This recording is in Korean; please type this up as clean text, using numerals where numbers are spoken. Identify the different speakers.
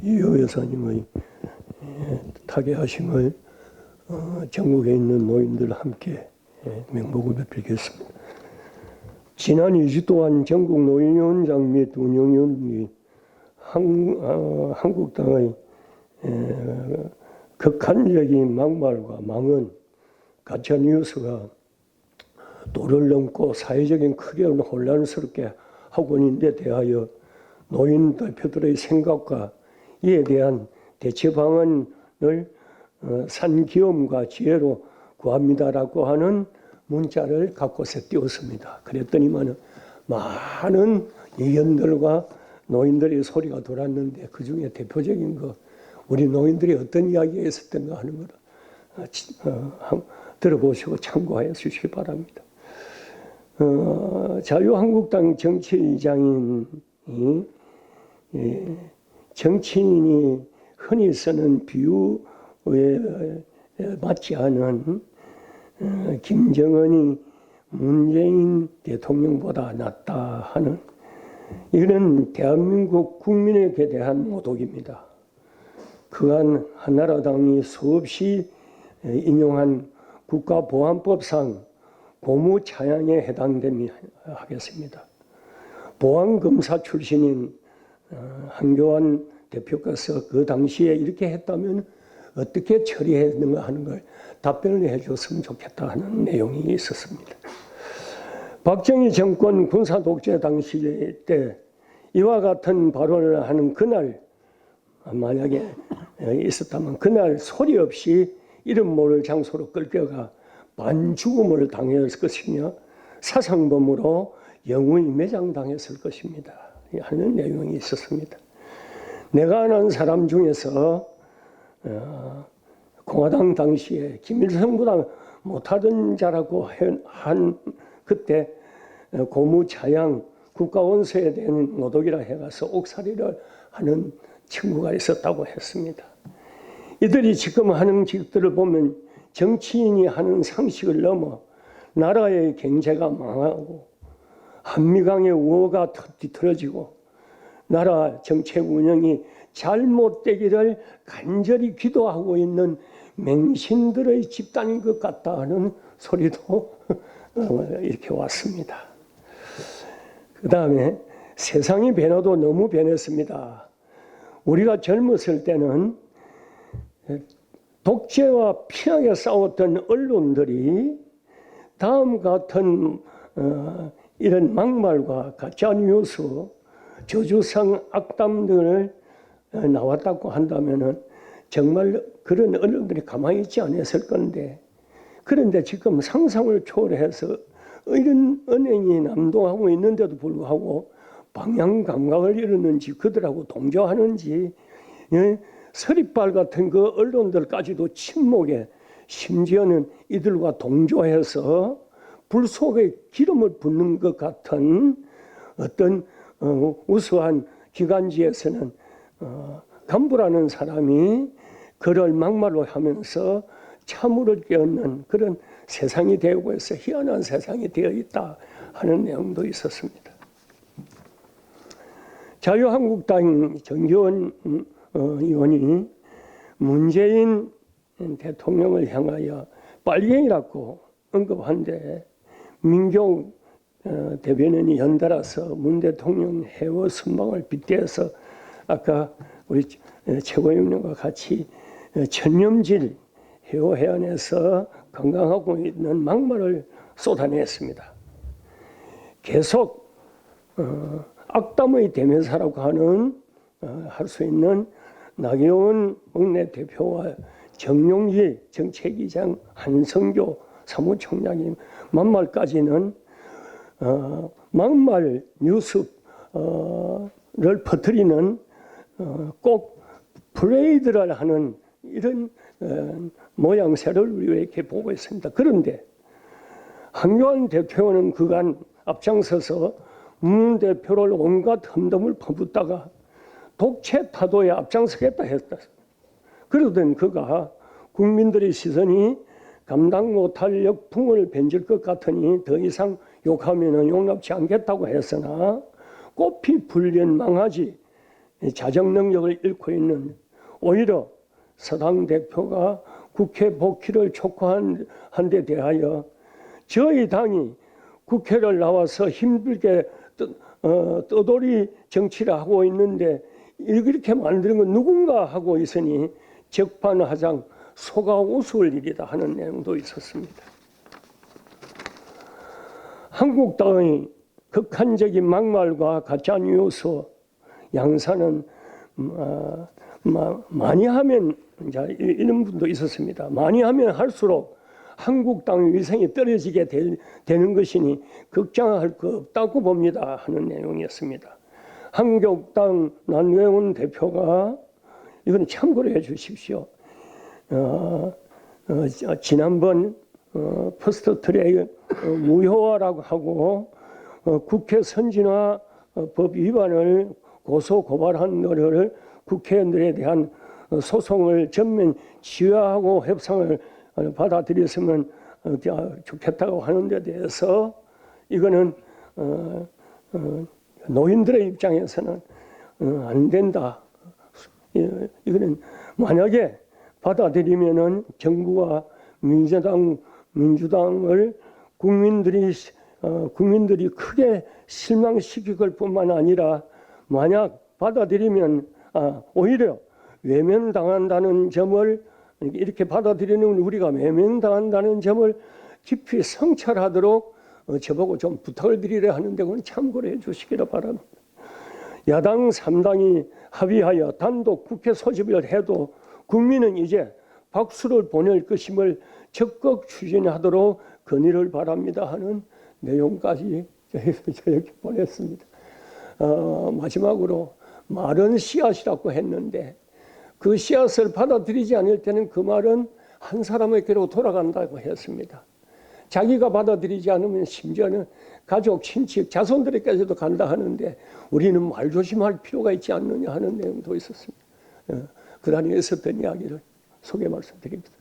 Speaker 1: 이효 여사님의 타계하심을 전국에 있는 노인들 함께 명복을 베풀겠습니다. 지난 2주 동안 전국 노인위원장 및 운영위원이 한국당의 극한적인 막말과 망언, 가짜뉴스가 도를 넘고 사회적인 크게 혼란스럽게 하고 있는 데 대하여 노인 대표들의 생각과 이에 대한 대처 방안을 산기엄과 지혜로 구합니다라고 하는 문자를 갖고서 띄웠습니다. 그랬더니만 많은 의견들과 노인들의 소리가 돌았는데 그 중에 대표적인 거 우리 노인들이 어떤 이야기가 있었던가 하는 걸 들어보시고 참고하여 주시기 바랍니다. 자유한국당 정치의장인 정치인이 흔히 쓰는 비유에 맞지 않은 김정은이 문재인 대통령보다 낫다 하는 이런 대한민국 국민에게 대한 모독입니다. 그간 한나라당이 수없이 인용한 국가보안법상 고무차양에 해당됩니다. 하겠습니다. 보안검사 출신인 한교안 대표께서 그 당시에 이렇게 했다면 어떻게 처리했는가 하는 걸 답변을 해줬으면 좋겠다 하는 내용이 있었습니다. 박정희 정권 군사독재 당시 때 이와 같은 발언을 하는 그날 만약에 있었다면 그날 소리 없이 이름 모를 장소로 끌겨가 반죽음을 당했을 것이며 사상범으로 영원히 매장당했을 것입니다. 하는 내용이 있었습니다. 내가 아는 사람 중에서 공화당 당시에 김일성보다 못하던 자라고 한 그때 고무차양 국가원수에 대한 모독이라 해가서 옥살이를 하는 친구가 있었다고 했습니다. 이들이 지금 하는 짓들을 보면 정치인이 하는 상식을 넘어 나라의 경제가 망하고 한미강의 우호가 뒤틀어지고 나라 정책 운영이 잘못되기를 간절히 기도하고 있는 맹신들의 집단인 것 같다 하는 소리도 이렇게 왔습니다. 그 다음에 세상이 변화도 너무 변했습니다. 우리가 젊었을 때는 독재와 피하게 싸웠던 언론들이 다음 같은 이런 막말과 가짜뉴스, 저주성 악담들을 나왔다고 한다면 정말 그런 언론들이 가만히 있지 않았을 건데 그런데 지금 상상을 초월해서 이런 언행이 남동하고 있는데도 불구하고 방향 감각을 잃었는지 그들하고 동조하는지 서리발 같은 그 언론들까지도 침묵에 심지어는 이들과 동조해서 불 속에 기름을 붓는 것 같은 어떤 우수한 기관지에서는 간부라는 사람이 그를 막말로 하면서 참으로 깨닫는 그런 세상이 되고 있어 희한한 세상이 되어 있다 하는 내용도 있었습니다. 자유한국당 정기원 의원이 문재인 대통령을 향하여 빨갱이라고 언급한데 민경 대변인이 연달아서 문 대통령 해외 순방을 빗대어서 아까 우리 최고위원님과 같이 천념질 해오 해안에서 관광하고 있는 막말을 쏟아냈습니다. 계속 악담의 대명사라고 하는 할 수 있는 나경원 원내대표와 정용기 정책위장 한성교 사무총장님 막말까지는 막말 뉴스를 퍼뜨리는 꼭 브레이드를 하는 이런 모양새를 우리가 이렇게 보고 있습니다. 그런데 한교안 대표는 그간 앞장서서 문 대표를 온갖 흠덤을 퍼붓다가 독재 타도에 앞장서겠다 했다. 그러던 그가 국민들의 시선이 감당 못할 역풍을 번질 것 같으니 더 이상 욕하면 용납치 않겠다고 했으나 꽃피 불린 망아지 자정 능력을 잃고 있는, 오히려 서당 대표가 국회 복귀를 촉구한 데 대하여 저희 당이 국회를 나와서 힘들게 떠돌이 정치를 하고 있는데 이렇게 만드는 건 누군가 하고 있으니 적반하장 속아 우스울 일이다 하는 내용도 있었습니다. 한국당의 극한적인 막말과 가짜뉴스 양산은 많이 하면 이런 분도 있었습니다. 많이 하면 할수록 한국당 위상이 떨어지게 되는 것이니 걱정할 거 없다고 봅니다 하는 내용이었습니다. 한국당 남경원 대표가 이건 참고로 해 주십시오. 지난번 퍼스트트랙 무효화라고 하고 국회 선진화 법 위반을 고소 고발한 거를 국회의원들에 대한 소송을 전면 지휘하고 협상을 받아들였으면 좋겠다고 하는 데 대해서 이거는 노인들의 입장에서는 안 된다. 이거는 만약에 받아들이면은 정부와 민주당을 국민들이 크게 실망시킬 뿐만 아니라 만약 받아들이면 오히려 외면당한다는 점을 이렇게 받아들이는 우리가 외면당한다는 점을 깊이 성찰하도록 저보고 좀 부탁을 드리려 하는데 그건 참고로 해 주시기를 바랍니다. 야당 3당이 합의하여 단독 국회 소집을 해도 국민은 이제 박수를 보낼 것임을 적극 추진하도록 건의를 바랍니다 하는 내용까지 저렇게 보냈습니다. 마지막으로 말은 씨앗이라고 했는데 그 씨앗을 받아들이지 않을 때는 그 말은 한 사람에게로 돌아간다고 했습니다. 자기가 받아들이지 않으면 심지어는 가족, 친척, 자손들에게도 간다 하는데 우리는 말 조심할 필요가 있지 않느냐 하는 내용도 있었습니다. 그날에 있었던 이야기를 소개 말씀드립니다.